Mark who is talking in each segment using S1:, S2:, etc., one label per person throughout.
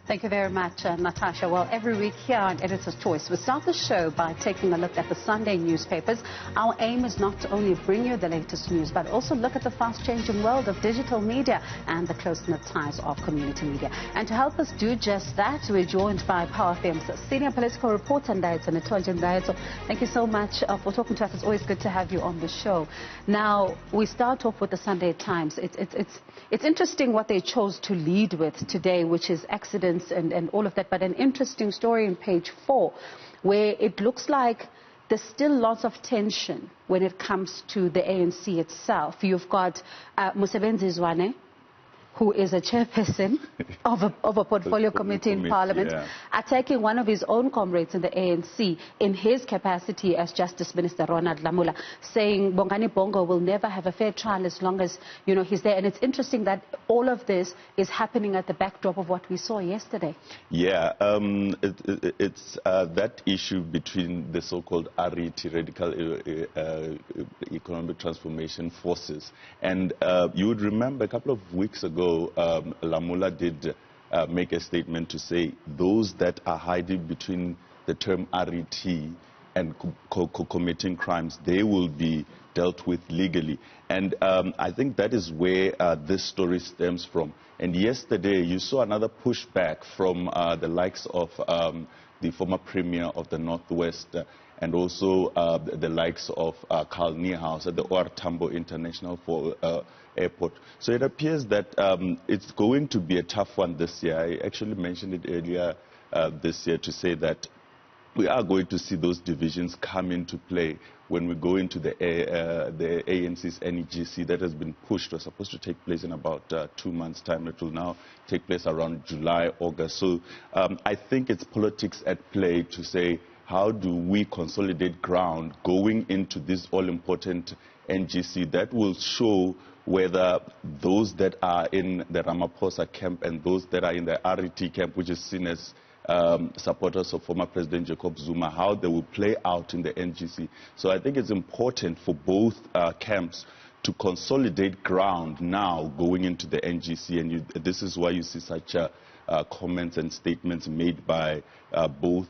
S1: Thank you very much, Natasha. Well, every week here on Editor's Choice, we start the show by taking a look at the Sunday newspapers. Our aim is not to only bring you the latest news, but also look at the fast-changing world of digital media and the close-knit ties of community media. And to help us do just that, we're joined by Power FM's senior political reporter, Ndaedzo Nethonzhe. Ndaedzo, thank you so much for talking to us. It's always good to have you on the show. Now, we start off with the Sunday Times. It's interesting what they chose to lead with today, which is accidents and all of that, but an interesting story on page 4 where it looks like there's still lots of tension when it comes to the ANC itself. You've got Bogiwe Zwane, who is a chairperson of a portfolio committee in Parliament, attacking one of his own comrades in the ANC in his capacity as Justice Minister Ronald Lamola, saying Bongani Bongo will never have a fair trial as long as, you know, he's there. And it's interesting that all of this is happening at the backdrop of what we saw yesterday. Yeah,
S2: it's that issue between the so-called RET, Radical Economic Transformation Forces. And you would remember a couple of weeks ago, Lamola did make a statement to say those that are hiding between the term RET and committing crimes, they will be dealt with legally. And I think that is where this story stems from. And yesterday you saw another pushback from the likes of the former Premier of the Northwest and also the likes of Carl Niehaus at the OR Tambo International Airport. So it appears that it's going to be a tough one this year. I actually mentioned it earlier this year to say that we are going to see those divisions come into play when we go into the ANC's NEGC that has been pushed. Was supposed to take place in about 2 months' time. It will now take place around July, August. So I think it's politics at play to say, how do we consolidate ground going into this all-important NGC that will show whether those that are in the Ramaphosa camp and those that are in the RET camp, which is seen as supporters of former President Jacob Zuma, how they will play out in the NGC. So I think it's important for both camps to consolidate ground now going into the NGC, and this is why you see such comments and statements made by both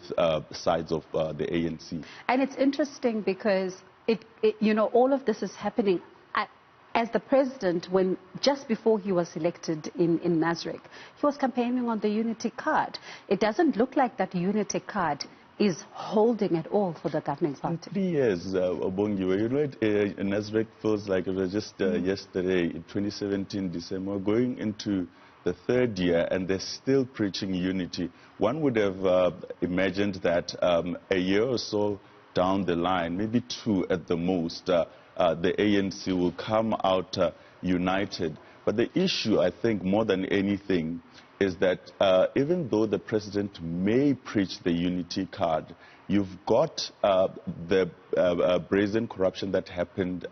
S2: sides of the ANC.
S1: And it's interesting because you know, all of this is happening as the president, when just before he was elected in Nasrec, he was campaigning on the unity card. It doesn't look like that unity card is holding at all for the governing party.
S2: 3 years, Bogiwe. You know, Nasrec feels like it was just yesterday, in 2017, December, going into the 3rd year, and they're still preaching unity. One would have imagined that a year or so down the line, maybe 2 at the most, the ANC will come out united. But the issue, I think, more than anything, is that even though the president may preach the unity card, you've got the brazen corruption that happened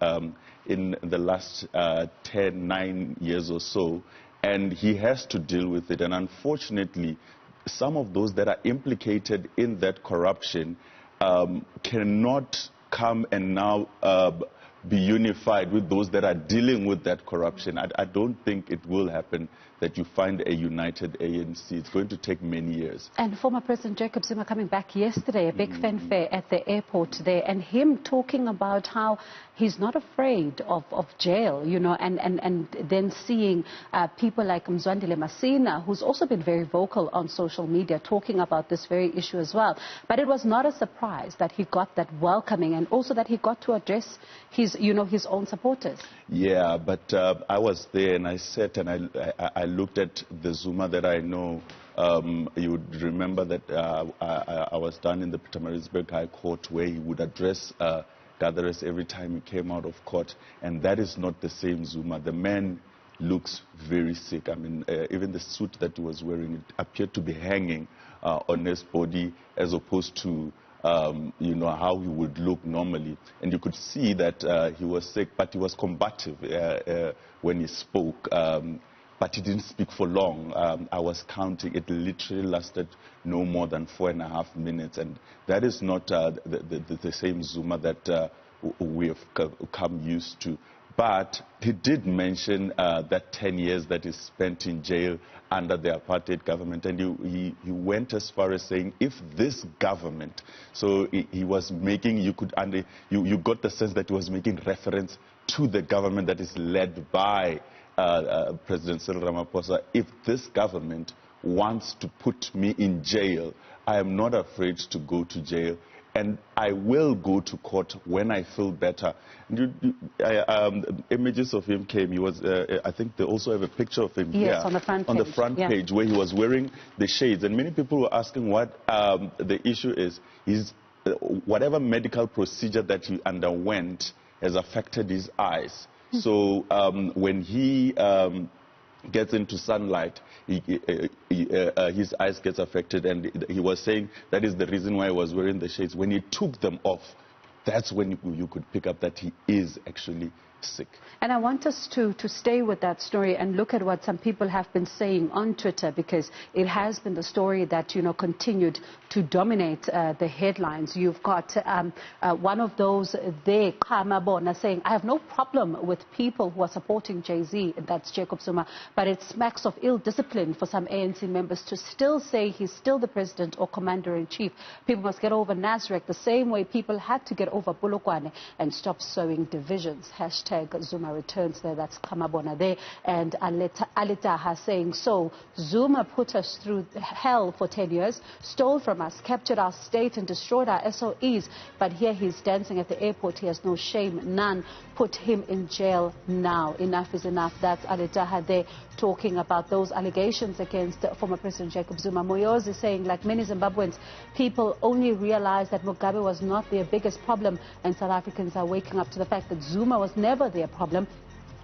S2: in the last 9 years or so, and he has to deal with it. And unfortunately, some of those that are implicated in that corruption cannot come and now be unified with those that are dealing with that corruption. I don't think it will happen that you find a united ANC. It's going to take many years.
S1: And former President Jacob Zuma coming back yesterday, a big fanfare at the airport there, and him talking about how he's not afraid of jail, you know, and then seeing people like Mzwandile Masina, who's also been very vocal on social media, talking about this very issue as well. But it was not a surprise that he got that welcoming, and also that he got to address his, you know, his own supporters.
S2: Yeah, but I was there and I sat and I looked at the Zuma that I know. You would remember that I was down in the Pietermaritzburg High Court where he would address gatherers every time he came out of court, and that is not the same Zuma. The man looks very sick. I mean, even the suit that he was wearing, it appeared to be hanging on his body as opposed to you know, how he would look normally. And you could see that he was sick, but he was combative when he spoke. But he didn't speak for long. I was counting. It literally lasted no more than 4.5 minutes. And that is not the same Zuma that we have come used to. But he did mention that 10 years that he spent in jail under the apartheid government, and he went as far as saying if this government, so he was making, you got the sense that he was making reference to the government that is led by President Cyril Ramaphosa. If this government wants to put me in jail, I am not afraid to go to jail, and I will go to court when I feel better. Images of him came. He was, I think they also have a picture of him here
S1: on the front page.
S2: On the front page, where he was wearing the shades. And many people were asking what the issue is. Whatever medical procedure that he underwent has affected his eyes. So when he gets into sunlight, his eyes gets affected, and he was saying that is the reason why he was wearing the shades. When he took them off, that's when you could pick up that he is actually sick.
S1: And I want us to stay with that story and look at what some people have been saying on Twitter, because it has been the story that, continued to dominate the headlines. You've got one of those there, Kamabona, saying, I have no problem with people who are supporting Jay-Z, that's Jacob Zuma, but it smacks of ill discipline for some ANC members to still say he's still the president or commander-in-chief. People must get over Nasrec the same way people had to get over Bulukwane and stop sowing divisions. Hashtag Zuma returns there, that's Kamabona there. And Alitaha saying, so Zuma put us through hell for 10 years, stole from us, captured our state and destroyed our SOEs, but here he's dancing at the airport. He has no shame, none. Put him in jail now. Enough is enough. That's Alitaha there talking about those allegations against former President Jacob Zuma. Moyozi saying, like many Zimbabweans, people only realize that Mugabe was not their biggest problem, and South Africans are waking up to the fact that Zuma was never their problem.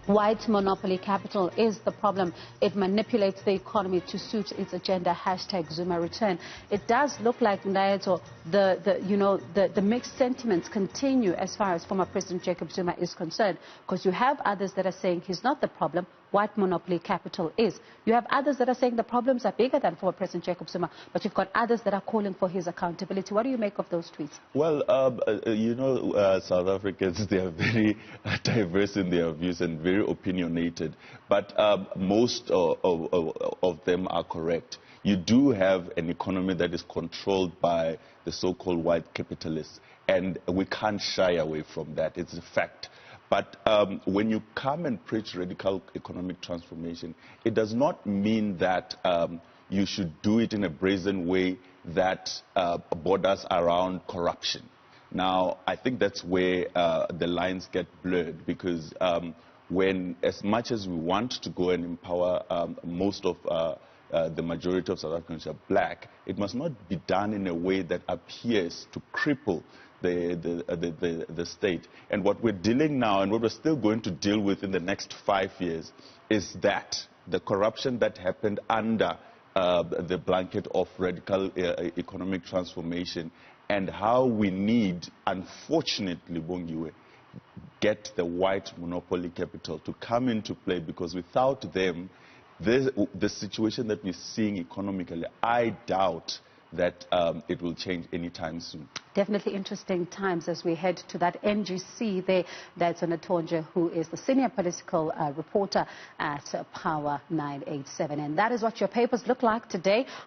S1: White monopoly capital is the problem. It manipulates the economy to suit its agenda. Hashtag Zuma return. It does look like, Ndaedzo, the mixed sentiments continue as far as former President Jacob Zuma is concerned, because you have others that are saying he's not the problem. White monopoly capital is. You have others that are saying the problems are bigger than former President Jacob Zuma, but you've got others that are calling for his accountability. What do you make of those tweets?
S2: Well, South Africans, they are very diverse in their views and very opinionated, but most of them are correct. You do have an economy that is controlled by the so-called white capitalists, and we can't shy away from that. It's a fact. But when you come and preach radical economic transformation, it does not mean that you should do it in a brazen way that borders around corruption. Now, I think that's where the lines get blurred, because when, as much as we want to go and empower most of the majority of South Africans are black, it must not be done in a way that appears to cripple the state. And what we're dealing now, and what we're still going to deal with in the next 5 years, is that the corruption that happened under the blanket of radical economic transformation, and how we need, unfortunately, Bogiwe, get the white monopoly capital to come into play, because without them, the situation that we're seeing economically, I doubt that it will change anytime soon.
S1: Definitely interesting times as we head to that NGC there. Ndaedzo Nethonzhe, who is the senior political reporter at Power 987. And that is what your papers look like today.